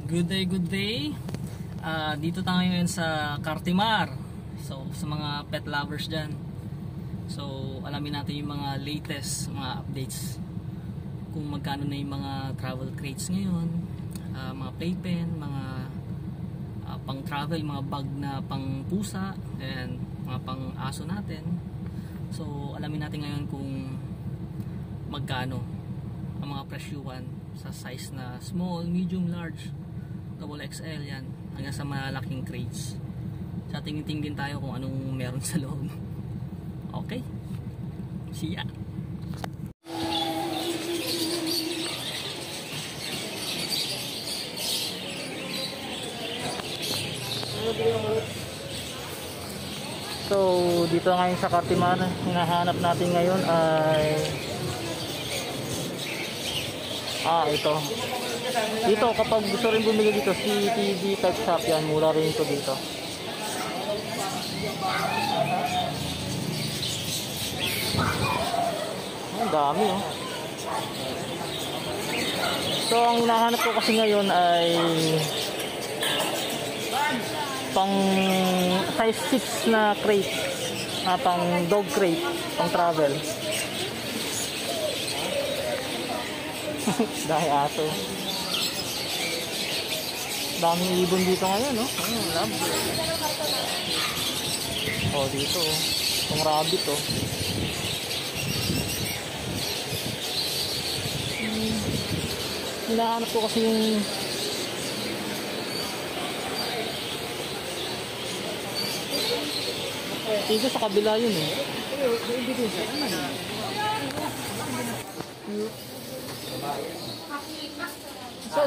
Good day, good day. Dito tayo ngayon sa Cartimar. So, sa mga pet lovers dyan. So, alamin natin yung mga latest, mga updates. Kung magkano na yung mga travel crates ngayon. Mga playpen, mga pang travel, mga bag na pang pusa, and mga pang aso natin. So, alamin natin ngayon kung magkano ang mga presyuhan sa size na small, medium, large, double XL yan, hanggang sa malaking crates. Sa tingin-tingin din tayo kung anong meron sa loob. Okay, see ya. So dito ngayon sa Cartimar, hinahanap natin ngayon ay ito. Dito kapag gusto rin bumili dito, CTV pet shop yan, mura rin ito dito. Ang dami oh. So ang hinahanap ko kasi ngayon ay pang size 6 na crate, pang dog crate, pang travel. Dahil aso. Daming ibon dito ngayon, no? Love. Oh, dito, oh. Itong rabbit, oh. Hinahanap ko kasi yung dito sa kabila yun, eh. So,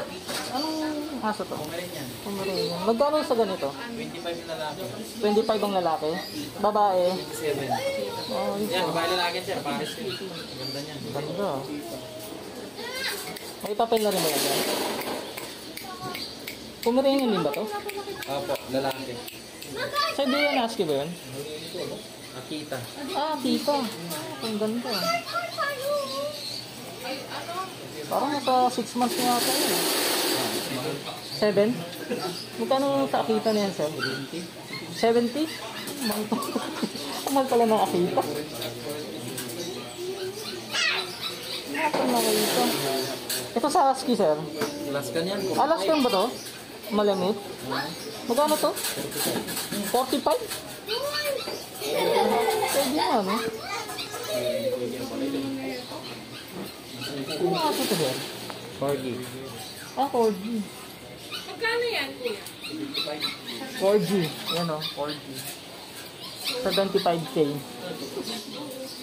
anong aso to? Pomeranian. Pomeranian. Magkano sa ganito? 25 na lalaki. 25 ang lalaki? Babae? 27. Oh, Yan, babae lalaki sir. Pares yun. Ganda niyan. Ganda. May papel na rin ba yan? Pomeranian din ba to? Opo, lalaki. Sa Dian Husky ba yun? Akita. Akita. Ang ganda. Parang nasa 6 months na yata yun. 7? Magkano sa Akita na yan, sir? 70? Mahal pala ng Akita. Mahal na ito. Ito sa Husky, sir. Alaskan yan. Alaskan ba to? Malamit? Magkano to? 45? Pwede na, no? Ano aso to, sir? 4G. 4G. Magkano yan, kuya? 4G. Yan o, 4G. 75K.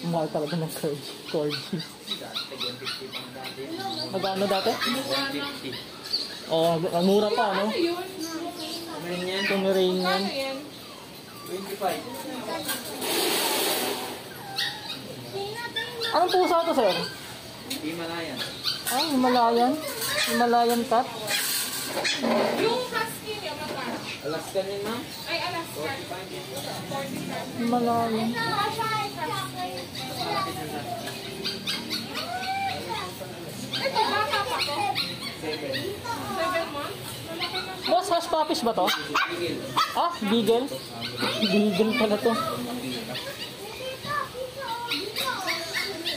Mahal talaga ng 4G. Magkano dati? 150. Oh, mura pa, no? Ano yun? Pomeranian. Pomeranian. Ano yan? 25. Anong pusa to, sir? Himalayan. Himalayan. Himalayan cat. Yung husky niya, magkano? Alaskan yan, ma'am. Ay, Alaska. 45. Himalayan. Ito, baka pa to. 7. 7 months? Boss, hush puppies ba to? Bigil. Beagle? Beagle pala to.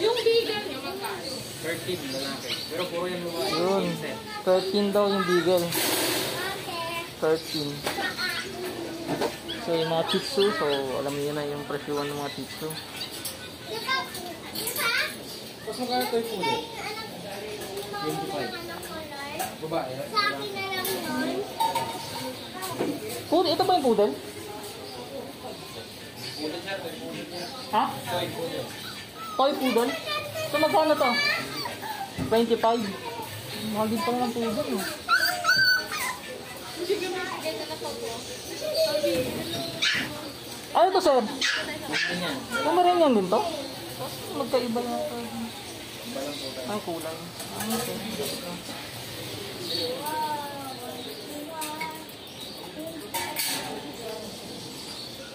Yung vegan niya, magkano? 13 lalaki. Pero puro yan mga Yun. 13 daw yung Beagle. 13. So yung mga Shih so alam niyo na yung presyuhan ng mga Shih Tzu. Tapos magkano ito yung pulo? 25. Babae. Poodle, ito ba yung poodle? Pulo sir, may pulo sir. Ha? Toy pulo. Toy poodle? So magkano to? 25. Mahal din pala ng poodle, no? Ano to, sir? Pomeranian. Pomeranian din to? Magkaiba na ito. Balang pulo. Ang kulay. Okay.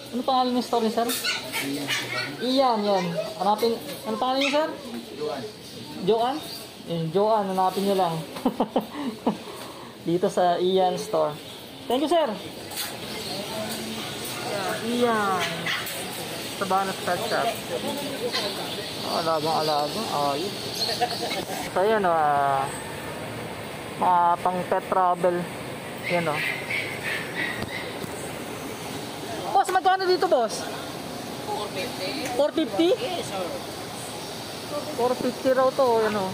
Ano pangalan ng store ni sir? Iyan, yan. Hanapin, ano pangalan niyo, sir? Joan. Joan? Joan, hanapin niyo lang. Dito sa Ian Store. Thank you, sir. Ian. Sabanas Pet Shop. Alagang-alaga. Ayun. So, ayan o. Mga pang pet travel. Yan o. Boss, magkano dito, boss? 450? 450 raw to. Yan o.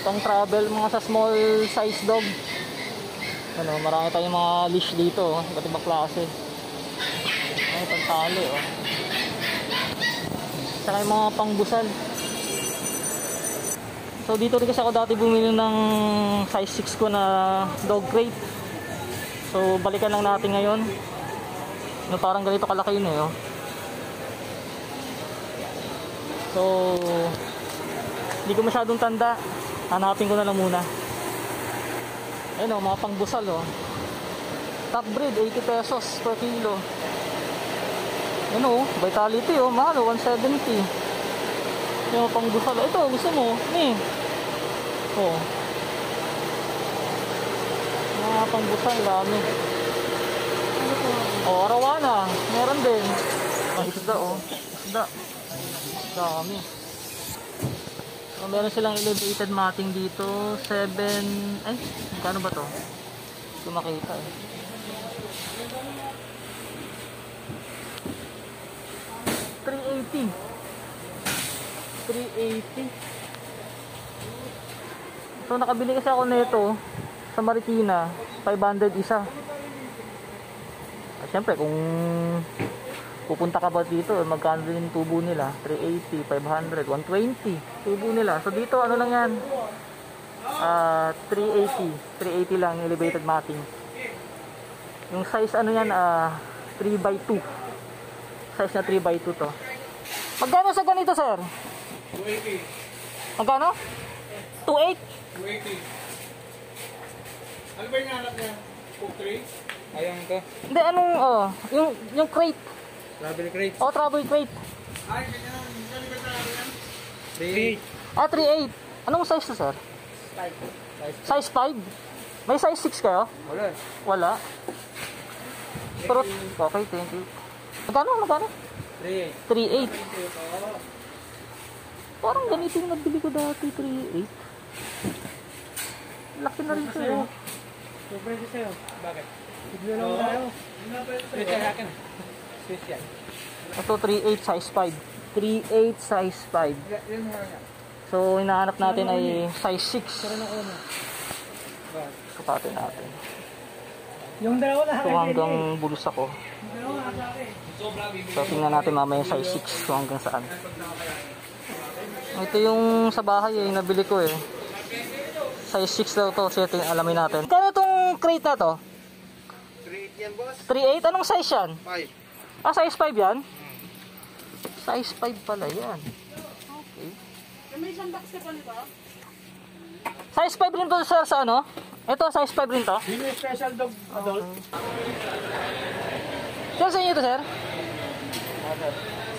Pang travel, mga sa small size dog. Ano, marami tayong mga leash dito. Iba't ibang klase. Ay, pagtali o. Saka yung mga pangbusal. So dito rin kasi ako dati bumili ng size 6 ko na dog crate. So balikan lang natin ngayon. No, parang ganito kalaki yun eh. Oh. So hindi ko masyadong tanda. Hanapin ko na lang muna. Ayun o, mga pangbusal o. Top breed, 80 pesos per kilo. Ayun o, vitality o, mahal o, 170. Yung pangbusal. Ito, gusto mo? Oh. Mga pangbusal, dami. O, arawana. Meron din. Isda o. Isda. Dami. So, meron silang elevated matting dito. 7... Ay, magkano ba to? Hindi ko makita eh. 380. 380. So nakabili kasi ako nito sa Marikina, 500 isa. At syempre kung pupunta ka ba dito, magkano din yung tubo nila? 380, 500, 120 tubo nila. So dito ano lang yan? 380 lang elevated matting. Yung size ano yan, 3x2. Size na 3x2 to. Magkano sa ganito, sir? 280. Magkano? 2.8? 280. Ano ba yung anak niya? Cook 3? Ayang to. Hindi, anong, yung crate. Travel crate. Oh, travel crate. Ay, ganyan. Ganyan ba travel yan? 3.8. Anong size to, sir? 5. Size 5? May size 6 kayo? Wala. Wala. Pero, okay, thank you. Magkano? 3. 3.8. Parang ganito yung nabili ko dati, 3.8. Laki na rin siya. Sobrang ko sa'yo. Bakit? Bigla lang tayo. Switch yan akin. Switch yan. Ito 3.8 size 5. 3.8 size 5. Yan mo nga. So, hinahanap natin ay size 6. Karoon ako na. Kapatin natin. Yung dalawa na So, hanggang bulsa ko. So, tingnan natin mamaya size 6 so hanggang saan. Ito yung sa bahay eh, nabili ko eh. Size 6 daw to, so ito yung alamin natin. Kano itong crate na to? 3.8 yan, boss. 3.8? Anong size yan? 5. Ah, size 5 yan? Size 5 pala yan. Okay. May isang box ka pa nito? Size 5 rin to sir sa ano? Ito, size 5 rin to? Yun yung special dog adult. Sir, sa inyo to sir?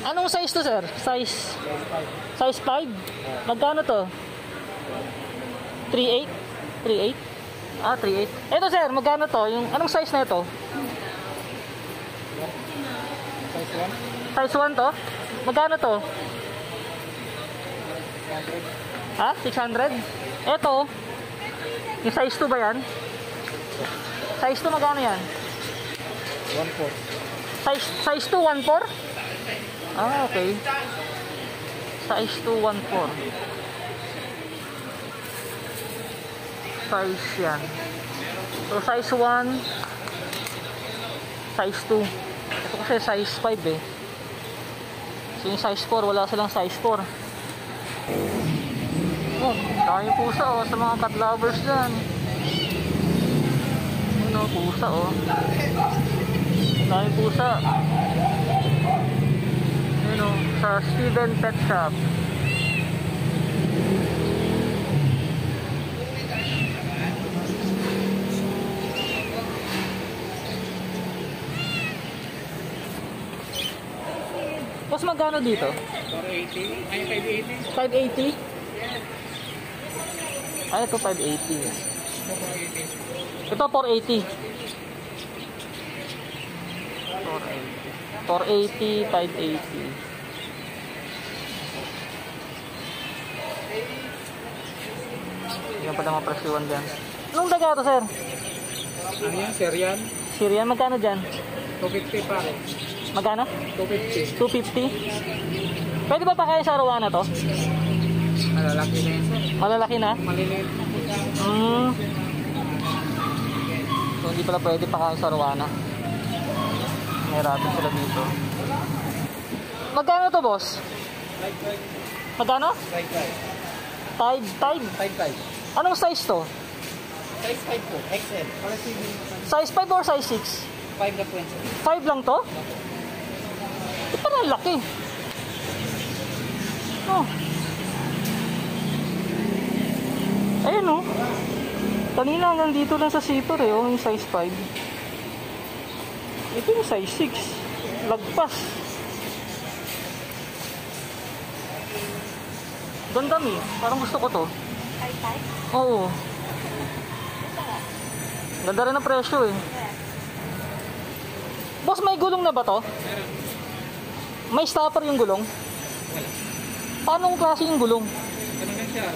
Anong size to sir? Size 5? Magkano to? 3.8? 3.8? Ah, 3.8. Ito sir, magkano to? Yung, anong size na ito? Size 1? Size 1 to? Magkano to? Ha? 600? Ito, yung size 2 ba yan? Size 2 magkano yan? 1.4. Size 2, 1.4? Ah, okay. Size 2, 1.4. Size yan. So, size 1, size 2. Ito kasi size 5 eh. So, yung size 4, wala silang size 4. Oh, dami pusa oh, sa mga cat lovers dyan. Ano, pusa oh. Dami pusa. Ano, sa Steven Pet Shop. Mas magkano dito? 480? Ay, 580? 580? Ay, ito 580. Ito 480. 480, 580. Yan pala mga presyuan dyan. Anong daga to, sir? Ano yan, Syrian? Syrian, magkano dyan? 250 pare. Magkano? 250. 250? Pwede ba pa kaya sa arawana to? Malalaki na yan, sir. Malalaki na? Maliliit na po siya. So hindi pala pwede pa kaya sa arawana. May rabbit sila dito. Magkano to, boss? Magkano? Tide? Tide. Anong size to? Size 5 po, XL. Para sige. Size 5 or size 6? 5 na po yan, sir. 5 lang to? Ito parang laki. Oh. Ayan oh. Kanina hanggang dito lang sa zipper eh, oh, yung size 5. Ito yung size 6. Lagpas. Ganda mi. Parang gusto ko to. Oo. Ganda rin ang presyo eh. Boss, may gulong na ba to? May stopper yung gulong? Paano kung klase yung gulong? Ano na siya?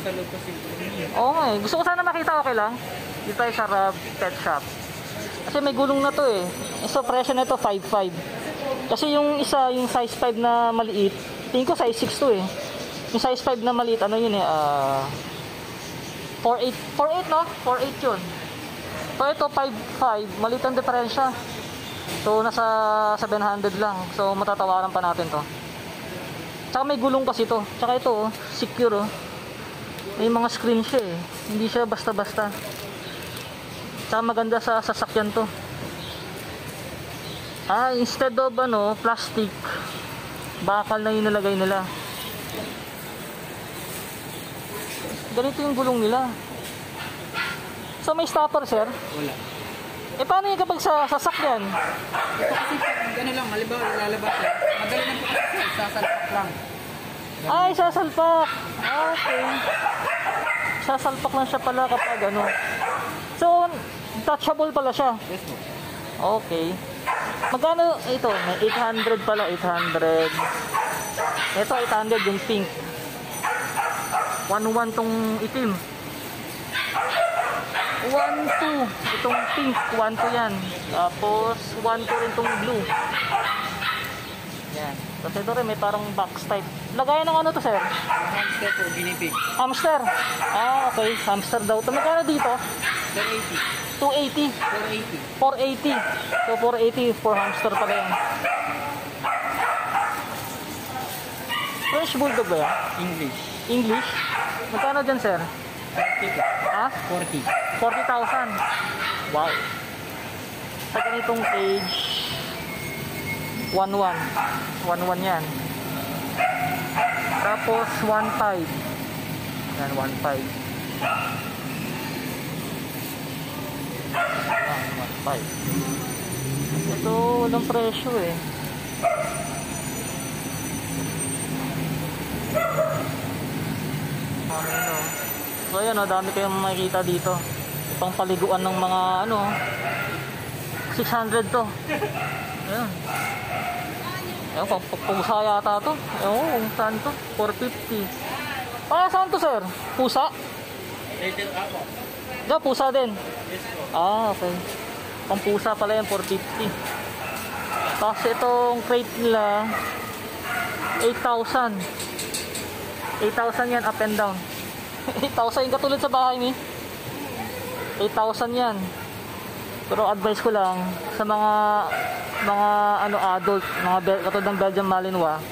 Sa loob kasi. Oo nga eh. Gusto ko sana makita, okay lang? Dito tayo sa Rab Pet Shop. Kasi may gulong na to eh. So presyo na ito 5.5. Kasi yung isa, yung size 5 na maliit, tingin ko size 6 to eh. Yung size 5 na maliit, ano yun eh, 4.8 no? 4.8 yun. So ito 5.5, maliit ang diferensya. So nasa 700 lang. So matatawaran pa natin to. Tsaka may gulong kasi to. Tsaka ito oh, secure oh. May mga screen siya eh. Hindi siya basta-basta. Tsaka maganda sa sasakyan to. Instead of ano, plastic, bakal na yung nilagay nila. Ganito yung gulong nila. So may stopper, sir? Wala. Paano yung kapag sa sasakyan? Ito kasi ano lang, halimbawa lalabas yan. Madali lang po kasi sasalpak lang. Ay, sasalpak. Okay. Sasalpak lang siya pala kapag ano. So, touchable pala siya. Yes po. Okay. Magkano ito? May 800 pala, 800. Ito 800 yung pink. 1.1 tong itim. 1.2 itong pink, 1.2 yan. Tapos 1.2 rin tong blue. Yan. Tapos ito rin may parang box type. Lagayan ng ano to, sir? Hamster po, binibig. Hamster. Okay, hamster daw. Ito magkano dito? 480. 280. 480. 480. So 480 for hamster pala yan. French bulldog ba yan? English. English? Magkano dyan, sir? 40 po. Ha? 40. 40,000. Wow. Sa ganitong age, 1.1. 1.1 yan. Tapos 1.5. Yan, 1.5. Yan, 1.5. Ito, walang presyo eh. Ano? So ayan, dami kayong makikita dito. Itong paliguan ng mga ano, 600 to. Ayan. Ayan, pusa yata to. Ewan kung saan to. 450. Saan to, sir? Pusa? Rated ako. Diyan, pusa din. Yes po. Okay. Pang pusa pala yan, 450. Tapos itong crate nila, 8,000. 8,000 yan, up and down. 8,000 yung katulad sa bahay ni. 8,000 yan. Pero advice ko lang sa mga ano adult, mga katulad ng Belgian Malinois,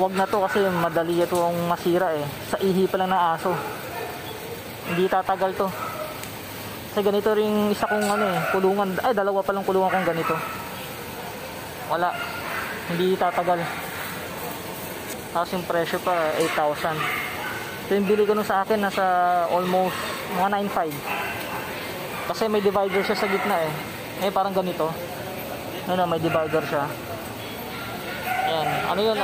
wag na to kasi madali ito ang masira eh. Sa ihi pa lang ng aso. Hindi tatagal to. Kasi ganito ring isa kong ano eh, kulungan. Ay, dalawa pa lang kulungan kong ganito. Wala. Hindi tatagal. Tapos yung presyo pa 8,000. So yung bili ko nung sa akin nasa almost mga 9,500. Kasi may divider siya sa gitna eh. Parang ganito. Ano, may divider siya. Ayan. Ano yun?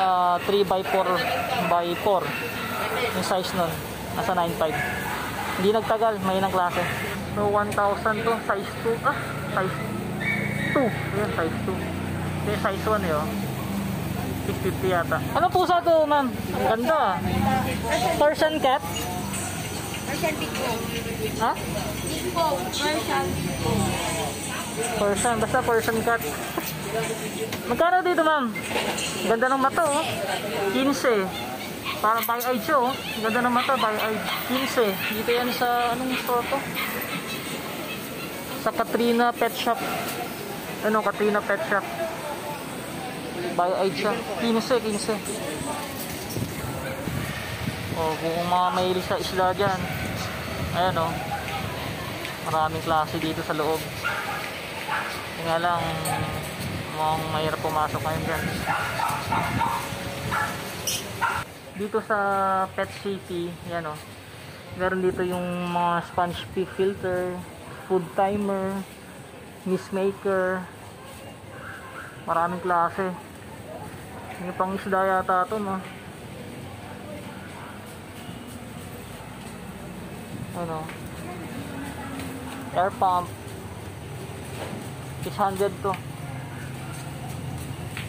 3x4x4. Yung size nun. Nasa 9.5. Hindi nagtagal. May inang klase. So, 1,000 to. Size 2. Size 2. Ayan, size 2. Yung size 1 yun. 650 yata. Ano pusa to, ma'am? Ang ganda. Persian cat? Persian Big Bone. Ha? Big Bone. Persian Big Bone. Persian. Basta Persian cat. Magkano dito, ma'am? Ganda ng mata, oh. 15. Parang by-eye siya, oh. Ganda ng mata, by-eye. 15. Dito yan sa, anong store to? Sa Katrina Pet Shop. Ano, Katrina Pet Shop. By-eye siya. 15. Oh, kung mga mahilig sa isla dyan. Ayan, oh. Maraming klase dito sa loob. Nga lang, mukhang mahirap pumasok ngayon dyan. Dito sa Pet City, yan, oh. Meron dito yung mga sponge pee filter, food timer, mist maker. Maraming klase. Yung pang isda yata ito, no? Ano? Air pump. 600 to.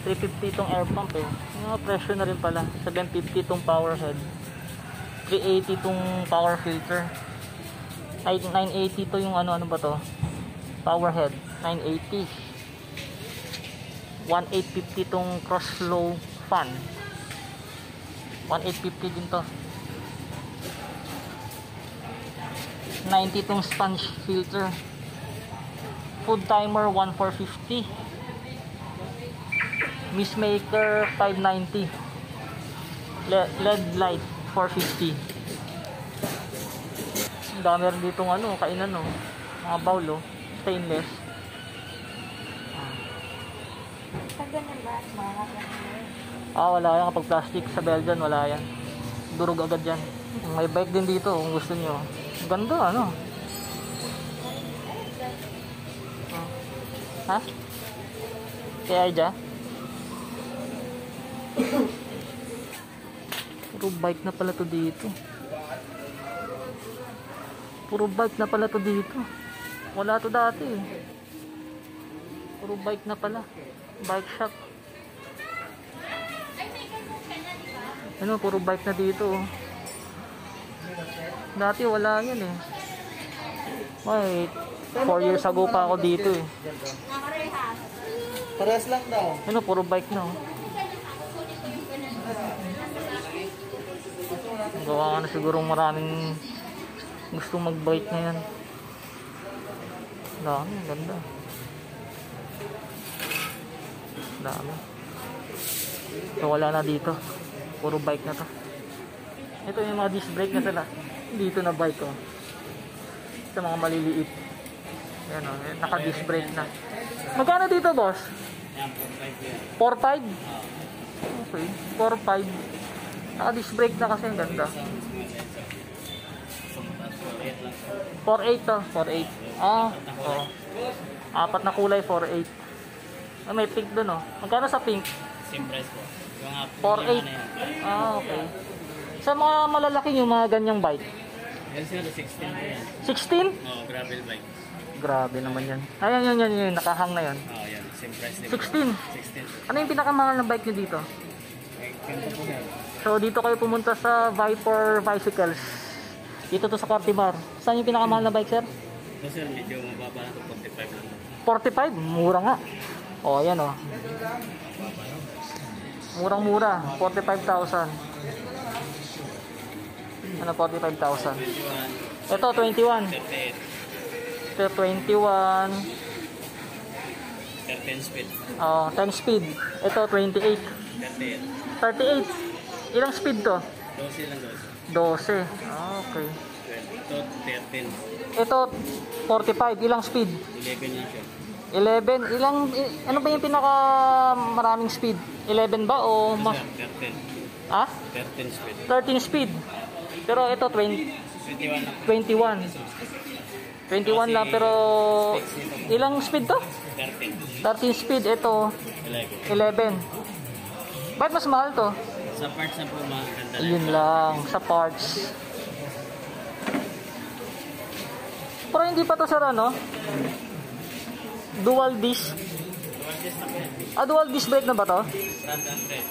350 itong air pump, eh. Yung presyo na rin pala. 750 itong power head. 380 itong power filter. 980 to yung ano ba to? Power head. 980. 1850 itong cross flow fan. 1850 din to. 90 itong sponge filter. Food timer 1450. Mist maker 590. LED light 450. Ang dami rin ditong ano, kainan, no. Mga bowl, oh. Stainless. Pag ganyan ba? Wala yan kapag plastic sa Belgian, wala yan. Durog agad yan. May bike din dito kung gusto nyo. Ganda, ano? Ha? Kaya Aja? Puro bike na pala to dito. Puro bike na pala to dito. Wala to dati, eh. Puro bike na pala. Bike shop. Ano, puro bike na dito, oh. Dati wala yan, eh. Wait, 4 years ago pa ako dito, eh. Parehas lang daw. Ano, puro bike na, oh. Gawa ka na siguro maraming gusto mag-bike na yan. Dami, ganda. Dami. So wala na dito. Puro bike na to. Ito yung mga disc brake na sila. Dito na bike, oh. Sa mga maliliit. Yan, oh. Naka-disc brake na. Magkano dito, boss? 4.5? Okay. 4.5. Naka-disc brake na kasi. Ang ganda. 4.8 to. 4.8. Oh. 4 na kulay, 4.8. May pink dun, oh. Magkano sa pink? Same price po. 4.8. Okay. Sa mga malalaki yung mga ganyang bike? Yan sir, 16 po yan. 16? Gravel bike. Grabe naman yan. Ayan, yan. Nakahang na yan. Yan. Same price din 16? 16. Ano yung pinakamahal na bike nyo dito? Ganito po yan. So, dito kayo pumunta sa Viper Bicycles. Dito to sa Cartimar. Saan yung pinakamahal na bike, sir? Ito sir, medyo mababa na ito. 45 lang. 45? Mura nga. O, ayan, o. Murang-mura. 45,000. Ano, 45,000? Ito, 21. 38. Ito, 21. 10 speed. 10 speed. Ito, 28. 38. 38. Ilang speed to? 12 lang 12. Okay. Ito, 13. Ito, 45. Ilang speed? 11 lang siya. 11. Ano ba yung pinaka maraming speed? 11 ba o Ito mas? sir, 13. Ah? 13 speed. 13 speed. Pero ito 21 lang. 21. 21 lang pero ilang speed to? 13. 13 speed. Ito 11. 11. Bakit mas mahal to? Sa parts na po maganda lang. Yun lang, sa parts. Pero hindi pa to sir ano? Dual disc. Dual disc brake na ba to? Front and rear.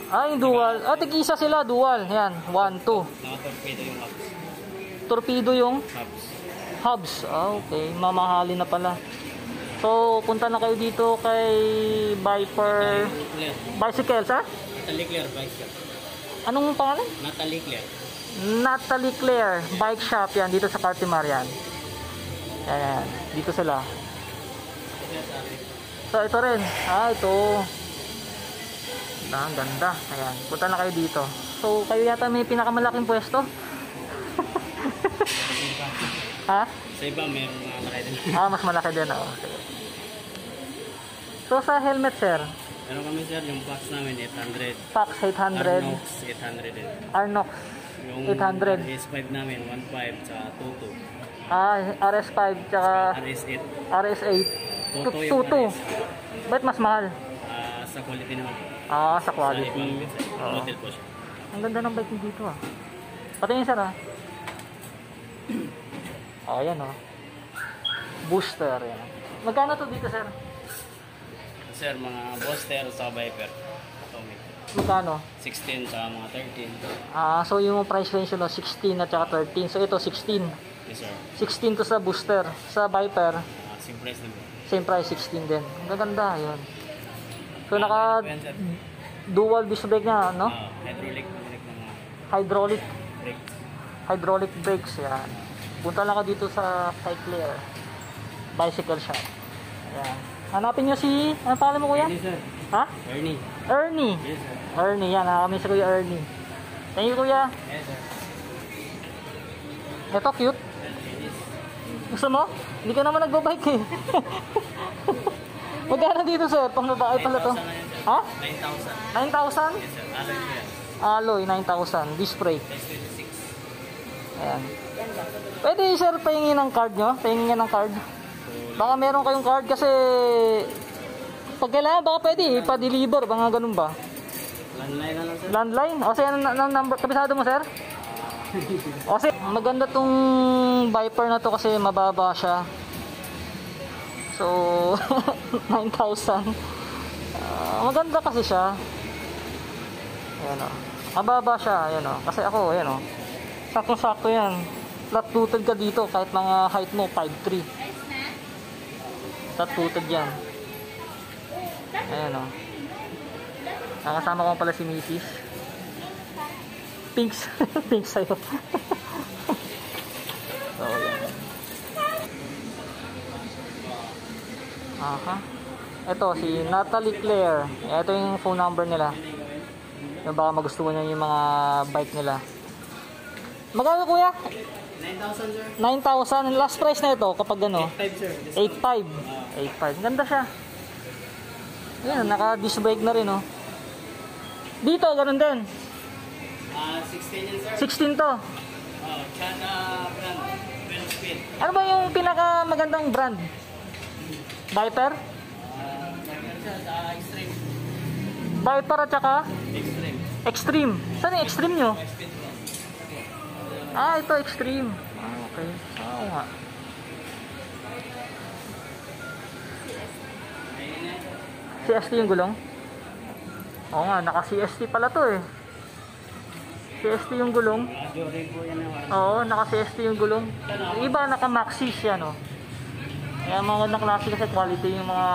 Yung dual. Tig-isa sila, dual. Yan, 1, 2. Naka-torpedo yung hubs. Torpedo yung Hubs. hubs. Okay, mamahalin na pala. So, punta na kayo dito kay Viper Clear. Bicycles, ha? Natalie Clear Bike Shop. Anong pangalan? Natalie Clear. Natalie Claire Bike Shop, yan, dito sa Cartimar yan. Yan, dito sila. So, ito rin. Ito. Ang ganda. Ayan, punta na kayo dito. So, kayo yata may pinakamalaking pwesto? Ha? Sa iba, meron mga nakay din. Mas malaki din. Sige. So, sa helmet, sir? Meron kami sir, yung box namin 800. Pax 800. Arnox 800 din. Arnox Yung 800. RS5 namin 1.5 sa 2.2. RS5 tsaka RS8. RS8. 2.2 yung 2.2. Ba't mas mahal? Sa quality naman. Sa Sa quality. ibang Oo. model po siya. Ang ganda ng bike dito Patingin sir ayan Booster yan. Magkano to dito sir? Sir, mga Booster sa Viper. Atomic. Magkano? 16 sa mga 13. So yung price range 16 at saka 13. So ito 16. Yes sir. 16 to sa Booster. Sa Viper, Same price na po. same price 16 din. Ang gaganda yun. So naka dual disc brake na, no? Hydraulic na mga Hydraulic. brakes. Hydraulic brakes yan. Punta lang ka dito sa Cycler Bicycle Shop. Ayan. Hanapin nyo si, ano pangalan mo kuya? Ernie sir. Ha? Ernie. Ernie. Yes sir. Ernie, yan. Kami si Kuya Ernie. Thank you, Kuya. Yes sir. Ito, cute. Gusto mo? Hindi ka naman nagbabike eh. Magkano dito, sir? Pang babae pala to. 9,000 na yan, sir. Ha? 9,000? 9,000. Yes sir. Alloy po yan. Alloy, 9,000. Disc brake. Size 26. Ayan. Pwede, sir, pahingin ng card nyo? Pahingin nga ng card. Baka meron kayong card kasi pag kailangan baka pwede ipa-deliver. Baka ganun ba? Landline na lang sir. Landline? O sir, ano number? Kabisado mo, sir? O sir, maganda tong Viper na to kasi mababa siya. So, 9,000. Maganda kasi siya. Ayan o. Mababa siya. Ayan o. Kasi ako, ayan o. Sakto-sakto yan. Flat-footed ka dito kahit mga height mo 5'3". Flat-footed yan. Ayan o. Nakasama ko pala si Mrs. Pinks. Pinks sa'yo. So, yan. Ito, si Natalie Claire. Ito yung phone number nila. Yung baka magustuhan nyo yung mga bike nila. Magkano kuya? 9,000 sir. 9,000. Last price na ito kapag ano? 8,500 sir. 8,500. Ganda siya. Ayan, naka-disc brake na rin, oh. Dito, ganun din. 16 yan sir. 16 to. Chana brand. 12 speed. Ano ba yung pinakamagandang brand? Viper? Extreme. Viper at saka Extreme. Extreme. Saan yung Extreme nyo? 5 speed po. Ito Extreme. Okay. Oo nga. CST yung gulong? Oo nga, naka CST pala to eh. CST yung gulong. Jory po yan naman. Oo, naka CST yung gulong. Yung iba naka Maxis yan, oh. Kaya mga gandang klase kasi quality yung mga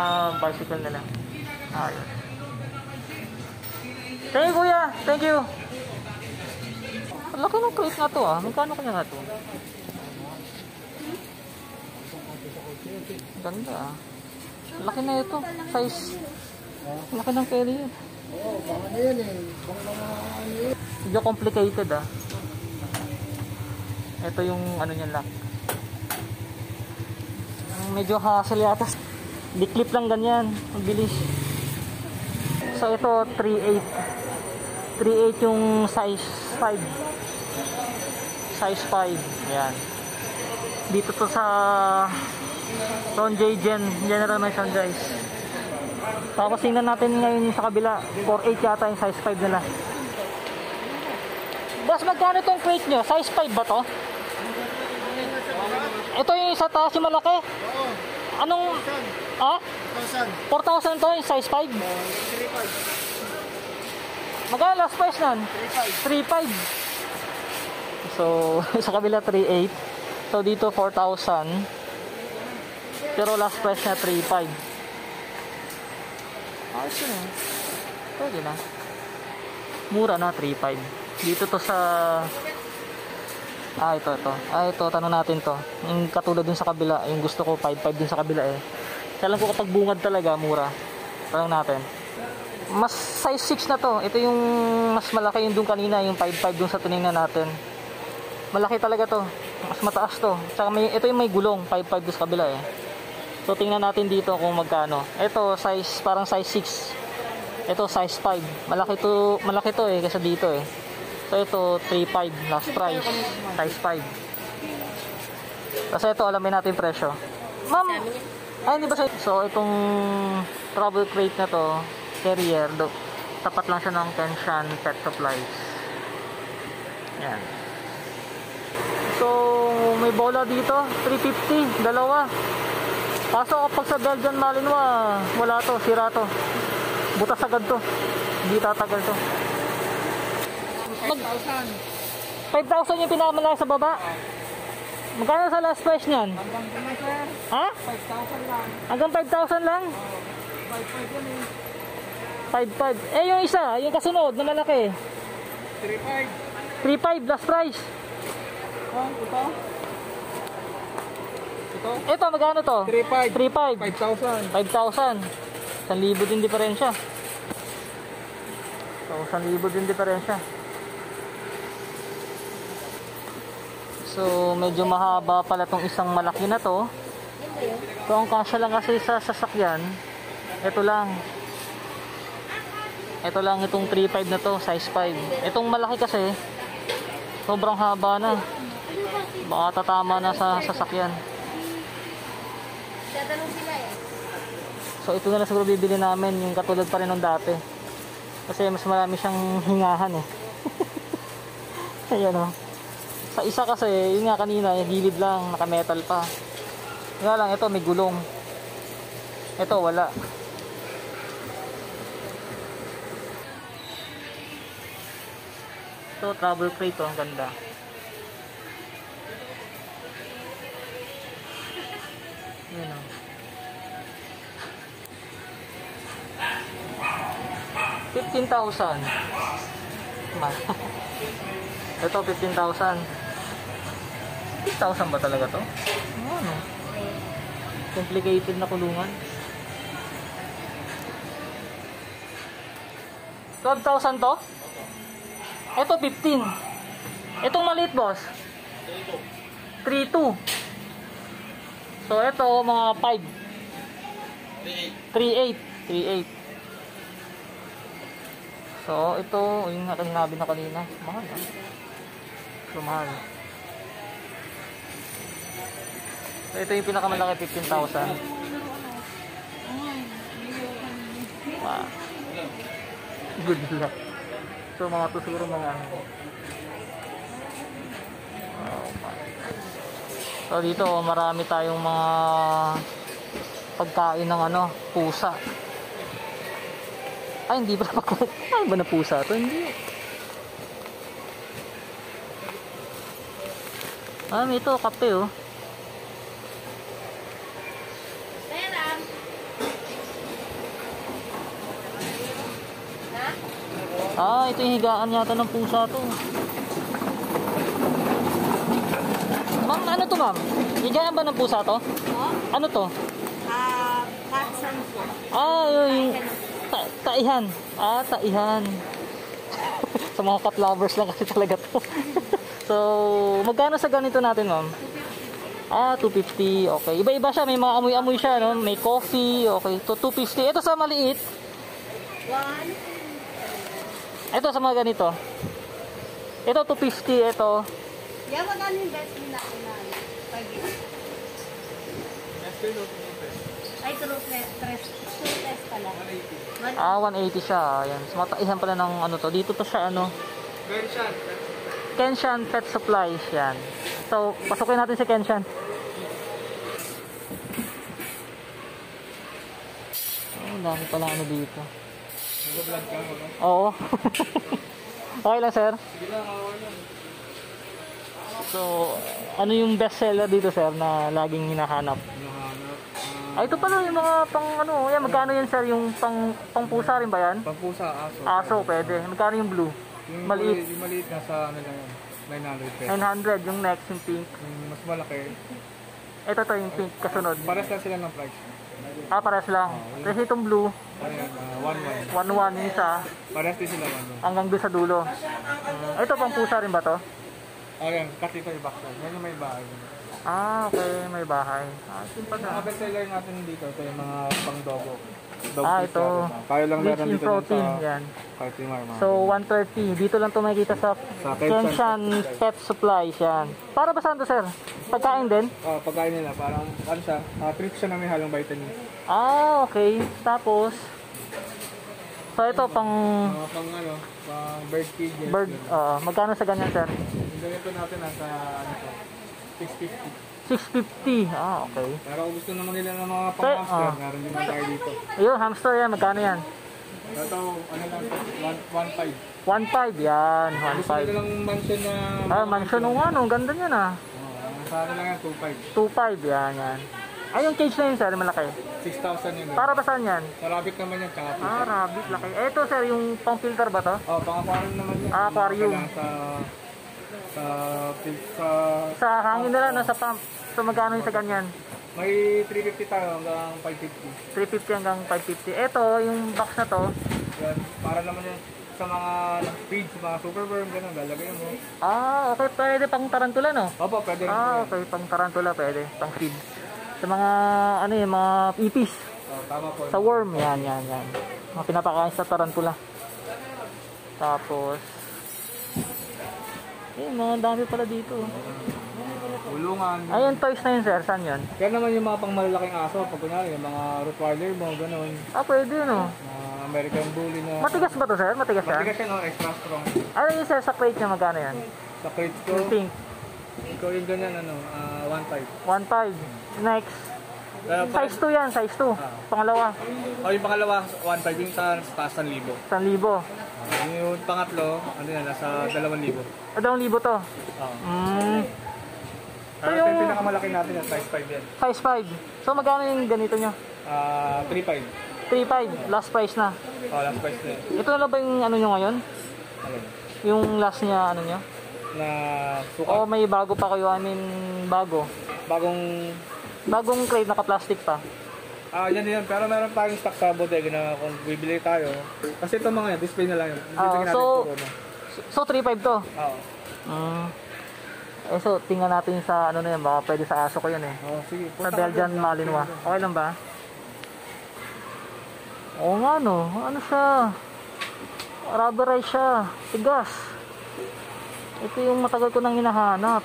bicycle nila. Ayos. Thank you kuya, thank you. Laki ng crate nga to ah. Magkano kanya nga to? Ganda ah. Laki na ito. Size. Laki ng carrier. Oo, baka na yan eh. Baka mga ano yun. Medyo complicated ah. Ito yung ano niya lock. Medyo hassle yata. Di-clip lang ganyan. Ang bilis. So ito 3.8. 3.8 yung size 5. Size 5. Ayan. Dito to sa Ron J. General Merchandise. Tapos tingnan natin ngayon sa kabila. 4.8 yata yung size 5 nila. Boss, magkano itong crate nyo? Size 5 ba to? Ito yung sa taas yung malaki? Oo. Anong... Ah? 1,000. 4,000 to yung size 5? 3,500. Magkano last price nun? 3,500. 3,500. So, sa kabila 3,800. So, dito 4,000. Pero last price na 3,500. Ayos yun eh. Pwede na. Mura na, 3,500. Dito to sa... ito. Ito, tanong natin to. Yung katulad dun sa kabila. Yung gusto ko, 5,500 dun sa kabila eh. Kaya lang ko kapag bungad talaga, mura. Tanong natin. Mas size 6 na to. Ito yung mas malaki yung dun kanina. Yung 5,500 dun sa tinignan natin. Malaki talaga to. Mas mataas to. Tsaka ito yung may gulong. 5,500 dun sa kabila eh. So, tingnan natin dito kung magkano. Ito, size, parang size 6. Ito, size 5. Malaki to eh, kaysa dito eh. So, ito, 3,500 last price. Size 5. Kasi ito, alamin natin presyo. Ma'am, hindi ba siya? So, itong travel crate na to, carrier, tapat lang siya ng Kenshan Pet Supplies. Yan. So, may bola dito, 350, dalawa. Kaso kapag sa Belgian Malinois, wala to, sira to. Butas agad to. Hindi tatagal to. 5,000 yung pinakamalaki sa baba. Magkano sa last price niyan? Ha? 5,000 lang. Hanggang 5,000 lang? 5,500. Yung isa, yung kasunod na malaki. 3,500. 3,500 last price. Ito? Ito, magkano to? 3,500. 3,500. 5,000. 1,000 din diferensya. So, 1,000 din diferensya. So, medyo mahaba pala tong isang malaki na to. So, ang kasya lang kasi sa sasakyan, ito lang. Ito lang itong 3,500 na to, size 5. Itong malaki kasi, sobrang haba na. Baka tatama na sa sasakyan. So, ito na lang siguro bibili namin, yung katulad pa rin ng dati. Kasi mas marami siyang hingahan eh. Ayan o. Sa isa kasi, yun nga kanina, yung gilid lang, naka-metal pa. Nga lang, ito may gulong. Ito wala. Ito, travel crate to, ang ganda. Ayan o. $15,000. Ito 15,000. 15,000 ba talaga to? Ano? Complicated na kulungan. 12,000 to? Ito 15. Itong maliit, boss. 3,2. So ito mga 5. 3,8. So, ito, yung nabi na kanina. Mahal, ha? So, mahal. So, ito yung pinakamalaki, 15,000. Wow. Good luck. So, mga to siguro mga ano. Oh, my. So, dito, marami tayong mga pagkain ng ano, pusa. Ay, hindi ba napakulit? Ay, ba na pusa ito? Hindi. Ito, kape oh. Ito yung higaan yata ng pusa to. Ma'am, ano to ma'am? Higaan ba ng pusa to? Ano to? Patson po. Yung taihan. Taihan. Sa mga cat lovers lang kasi talaga to. So, magkano sa ganito natin, ma'am? 250. Okay. Iba-iba siya. May mga amoy-amoy siya, no? May coffee. Okay. 250. Ito sa maliit. Ito sa mga ganito. Ito 250. Ito. Yan, magkano yung best meal natin na? Ay, true test pala. 180 siya. Ayan. So, mataihan pala ng ano to. Dito to siya, ano. Kenshan Pet Supplies yan. So, pasukin natin si Kenshan. Oh, dami pala ano dito. Nag-vlog ka mo, no? Oo. Okay lang, sir. Sige lang, lang. So, ano yung best seller dito, sir, na laging hinahanap? Hinahanap. Ay, ito pala yung mga pang ano, yan, magkano yan, sir? Yung pang pusa rin ba yan? Pagpusa, aso. Aso, pwede. Magkano yung blue? Yung Maliit. Yung maliit nasa ano lang yan. 900 pesos. 900, yung next, yung pink. Yung mas malaki. Ito to, yung pink kasunod. Pares lang sila ng price. Ah, pares lang. Kasi itong blue, Ayan, 1-1. 1-1 yung isa, Pares din sila 1-1. hanggang doon sa dulo. Ito pang pusa rin ba to? Ayan, kasi ito yung background. Yan yung may bahay. Ah, okay, may bahay. Ah, simple Mga na. best seller natin dito, ito yung mga pang-dogo. Ah, ito. Kaya lang Rich meron in dito protein, sa yan. Cartimar. So, 130. Dito lang ito makikita sa Kenshan Pet Supplies, yan. Para ba saan to, sir? Pagkain din? Pagkain nila, parang ano siya, treat siya na may halong vitamins. Ah, okay. Tapos, so ito pang Mga pang ano, pang bird feed. yes, bird, yun. magkano sa ganyan, sir? Yung ganito natin nasa ano to, 650. 650. Ah, okay. Pero kung gusto naman nila ng mga pang-master, meron din tayo dito. Ayun, hamster yan. Magkano yan? Ito, ano lang, 1.5. 1.5. Yan, Gusto nila 1.5. lang mansion na... Ah, mansion ng ano. Ganda niyan ah. Sa akin lang yan, 2.5. 2.5. Yan, yan. Ay, yung cage na yun, sir. Malaki. 6,000 yun. Para ba saan yan? Sa rabbit naman yan, tsaka po. Ah, rabbit. Laki. Ito, sir, yung pang-filter ba to? Pang-aquarium naman yan. Ah, aquarium. Sa hangin nila, no? Sa pump. So, magkano yung sa ganyan? May 350 tayo hanggang 550. 350 hanggang 550. Ito, yung box na to. Yan, para naman yan sa mga feeds, mga superworm, gano'n, lalagay mo. Ah, okay. Pwede pang tarantula, no? Opo, pwede rin po Ah, yan. okay. Pang tarantula, pwede. Pang feed. Sa mga, ano yung mga ipis. Tama po. Sa worm, yan, yan, yan. Mga pinapakain sa tarantula. Tapos, mga dami pala dito. Ulungan. Ayun, toys na yun, sir. Saan yun? Yan naman yung mga pang malalaking aso, pag kunyari, yung mga Rottweiler mo, gano'n. Ah, pwede, no? Mga American Bully na... Matigas ba to, sir? Matigas siya? Matigas yan, no? Extra strong. Ano yun, sir? Sa crate niya, magkano yan? Sa crates ko, Yung pink. ikaw yung ganyan, 1.5. 1.5. Next. Kaya pa- Size 2 yan, size 2. Pangalawa, O yung pangalawa, 1.5 yung sa taas ng 1,000. 1,000. Yung pangatlo, ano yan, nasa 2,000. 2,000 to. Oo. So Pero yung yung pinakamalaki natin yan, size 5 yan. size 5. So magkano yung ganito nyo? 3.5. 3.5. Last price na. Last price na yun. Ito na ba yung ano nyo ngayon? Alin? Yung last niya ano nyo? Na O sukat. may bago pa kayo? I mean, bago. Bagong crate, naka-plastic pa. Yan din yan. Pero meron tayong stock sa bodega na kung bibili tayo. Kasi ito mga yan, display na lang yun. Bibigyan natin so- puro na. So 3.5 to. Oo. So tingnan natin sa ano na yan. Baka pwede sa aso ko yun eh. Sige. Sa Belgian Malinois. Okay lang ba? Oo nga no. Ano siya? Rubberized siya. Tigas. Ito yung matagal ko nang hinahanap.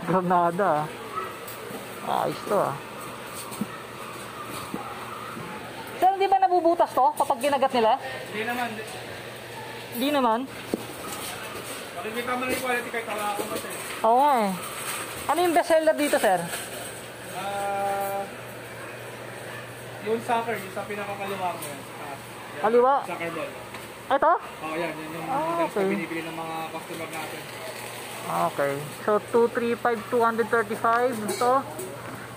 Granada. Ayos to ah. Sir, di ba nabubutas to kapag ginagat nila? Hindi naman. Hindi naman. Makikita mo na yung quality kahit wala ako mas eh. Oo nga eh. Ano yung best seller dito, sir? Yung soccer, yung sa pinakakaliwa ko yan. Kaliwa. Soccer ball. Ito? Yan. Yan yung Ah, models okay. na binibili ng mga customer natin. Okay. So 235, 235 ito.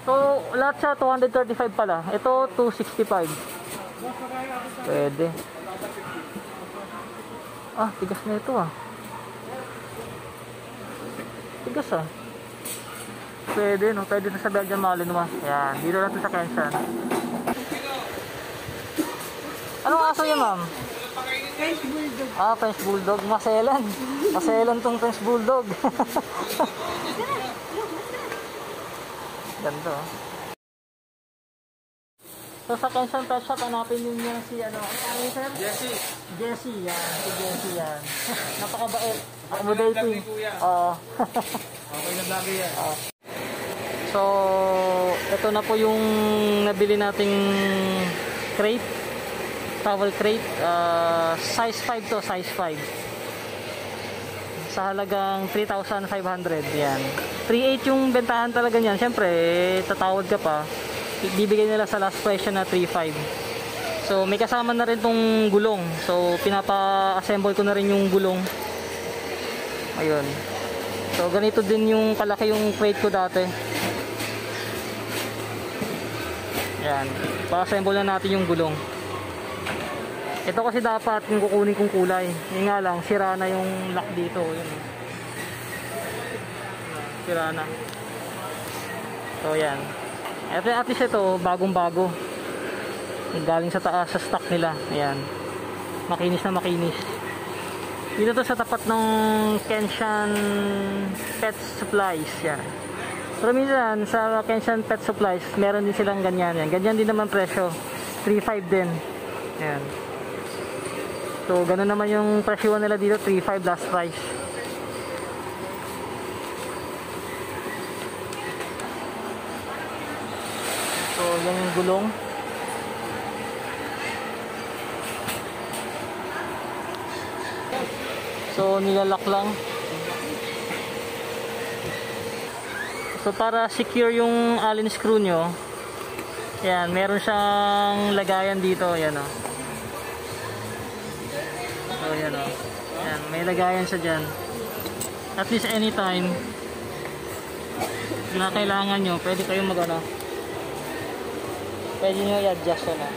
So lahat siya 235 pala. Ito 265. Pwede. Ah, tigas na ito ah. Tigas ah. Pwede no, pwede na sa Belgian Malinois. Yan, dito lang ito sa Kenshan. Anong aso yan, ma'am? French Bulldog. Ah, French Bulldog. Maselan. Maselan tong French Bulldog. Ganda oh. So sa Kenshan Pet Shop, hanapin niyo si ano, ano sir? Jessie. Jessie, yan. Si Jessie yan. Napakabait. Accommodating. Oo. Okay na lagi yan. So, ito na po yung nabili nating crate. Travel crate. Size 5 to, size 5. sa halagang 3,500. Yan. 3,800 yung bentahan talaga niyan. Siyempre, tatawad ka pa. Bibigay nila sa last price na 3,500. So, may kasama na rin tong gulong. So, pinapa-assemble ko na rin yung gulong. Ayun. So, ganito din yung kalaki yung crate ko dati. Yan. Pa-assemble na natin yung gulong. Ito kasi dapat yung kukunin kong kulay. Yung nga lang, sira na yung lock dito. Yun. Sira na. So, yan. At least ito, bagong-bago. Galing sa taas, sa stock nila. Ayan. Makinis na makinis. Dito to sa tapat ng Kenshan Pet Supplies. Yan. Pero minsan, sa Kenshan Pet Supplies, meron din silang ganyan. Yan. Ganyan din naman presyo. 3,500 din. Ayan. So, ganun naman yung presyo nila dito, 3,500 last price. So, yan yung gulong. So, nilalak lang. So, para secure yung allen screw nyo, yan, meron siyang lagayan dito, yan o. So, yan o. Yan, may lagayan siya dyan. At least anytime na kailangan nyo, pwede kayong mag-ano. Pwede nyo i-adjust na.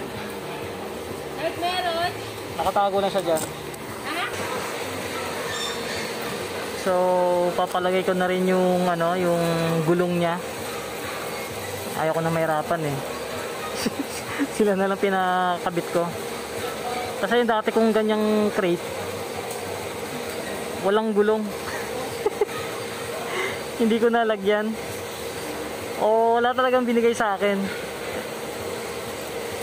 At meron? Nakatago na siya dyan. So, papalagay ko na rin yung ano, yung gulong niya. Ayaw ko na mahirapan eh. Sila na lang pinakabit ko. Kasi yung dati kong ganyang crate, walang gulong. Hindi ko nalagyan. O wala talagang binigay sa akin.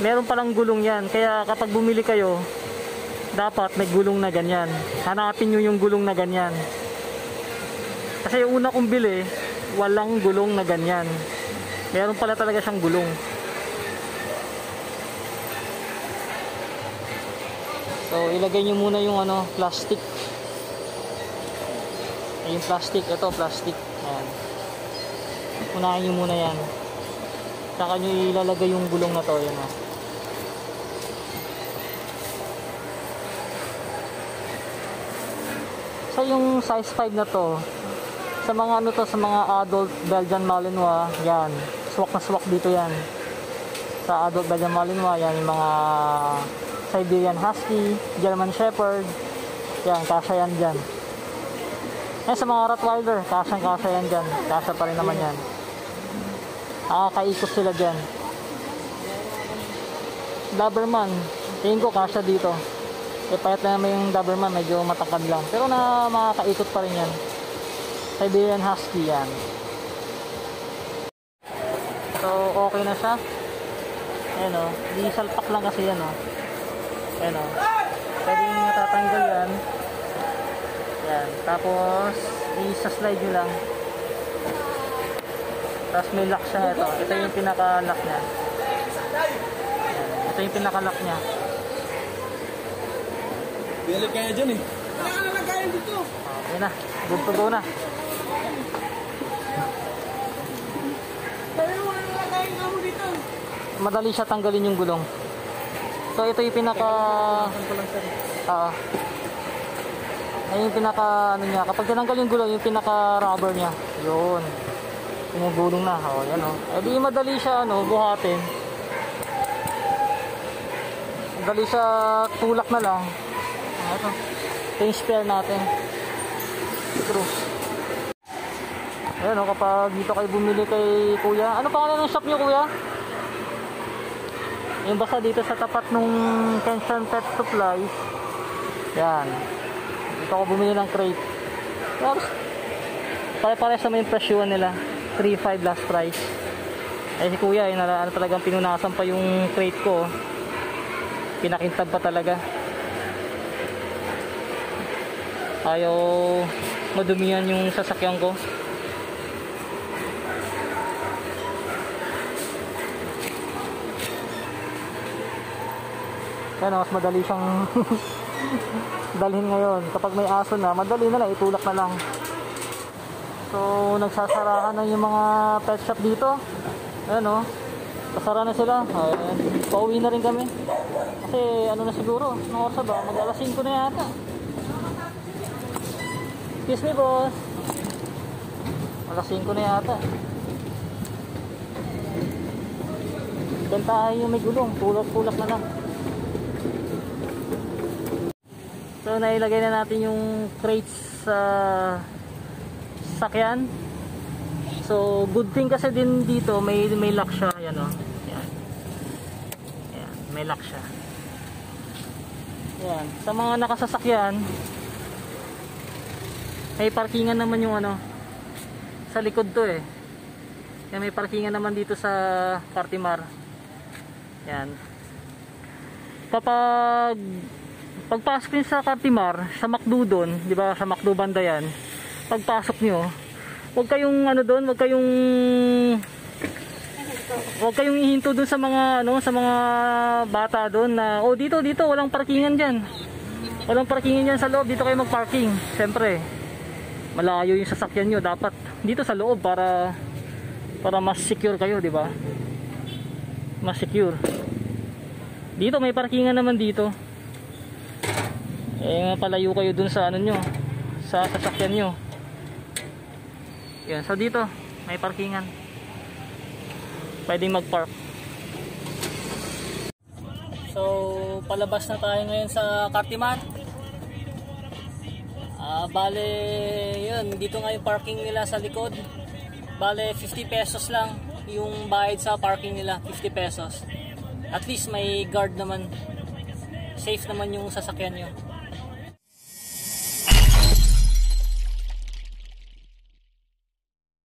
Meron palang gulong yan. Kaya kapag bumili kayo, dapat may gulong na ganyan. Hanapin nyo yung gulong na ganyan. Kasi yung una kong bili, walang gulong na ganyan. Meron pala talaga siyang gulong. So, ilagay nyo muna yung ano, plastic. Yung plastic, ito plastic. Ayan. Unahin nyo muna yan. Saka nyo ilalagay yung gulong na to. Yan, So, yung size 5 na to, sa mga ano to, sa mga adult Belgian Malinois, yan. Swak na swak dito yan. Sa adult Belgian Malinois, yan yung mga Siberian Husky, German Shepherd, yan, kasya yan dyan. Yan sa mga Rottweiler, kasya yan dyan. Kasya pa rin naman yan. Nakakaikot sila dyan. Doberman, tingin ko kasya dito. E payat na naman yung Doberman, medyo matangkad lang. Pero na makakaikot pa rin yan. Siberian Husky yan. So, okay na siya. Ayan o, di salpak lang kasi yan o. Ayan o, pwedeng natatanggal yan. Yan, tapos isa-slide nyo lang. Tapos may lock siya ito. Ito yung pinaka-lock niya. Yan, ito yung pinaka-lock niya. Bilit kaya dyan eh. Wala ka nalagayan dito. Okay na, good to go na. Pero wala nalagayan ka mo dito. Madali siya tanggalin yung gulong. So ito yung pinaka ayun yung pinaka ano niya. Kapag tinanggal yung gulong, yung pinaka rubber niya. Yun. Yung gulong na. O yan o. Eh di madali siya ano, buhatin. Madali siya tulak na lang. Ito. Ito yung spare natin. Screw. Ayan o, kapag dito kayo bumili kay kuya. Ano pangalan ng shop niyo kuya? Yung basta dito sa tapat nung Kenshan Pet Supplies. Yan. Dito ako bumili ng crate. Tapos, pare-pares naman yung presyo nila. 3,500 last price. Eh si kuya, yun, ano, talagang pinunasan pa yung crate ko. Pinakintab pa talaga. Ayaw madumihan yung sasakyan ko. Kaya mas madali siyang dalhin ngayon. Kapag may aso na, madali na lang, itulak na lang. So, nagsasarahan na yung mga pet shop dito. Ayan o. Pasara na sila. Ayan. Pauwi na rin kami. Kasi ano na siguro, ng oras ba? Mag-alas 5 na yata. Excuse me, boss. Alas 5 na yata. Gantahan yung may gulong. Tulak-tulak na lang. So, nailagay na natin yung crates sa sakyan. So, good thing kasi din dito, may lock siya. Ayan o. Ayan. Ayan. May lock siya. Ayan. Sa mga nakasasakyan, may parkingan naman yung ano, sa likod to eh. Kaya may parkingan naman dito sa Cartimar. Ayan. Pagpasok niyo sa Cartimar, sa McDo doon, di ba, sa McDo banda yan, pagpasok niyo, huwag kayong ano doon, huwag kayong ihinto doon sa mga ano, sa mga bata doon na oh dito walang parkingan diyan. Walang parkingan diyan sa loob, dito kayo mag-parking. Siyempre, malayo yung sasakyan niyo, dapat dito sa loob para mas secure kayo, di ba? Mas secure. Dito may parkingan naman dito. Eh palayo kayo dun sa ano nyo, sa sasakyan nyo. Yan, so dito may parkingan, pwedeng mag-park. So palabas na tayo ngayon sa Cartimar. Bale yun, dito nga yung parking nila sa likod. Bale 50 pesos lang yung bayad sa parking nila, 50 pesos. At least may guard naman, safe naman yung sasakyan nyo.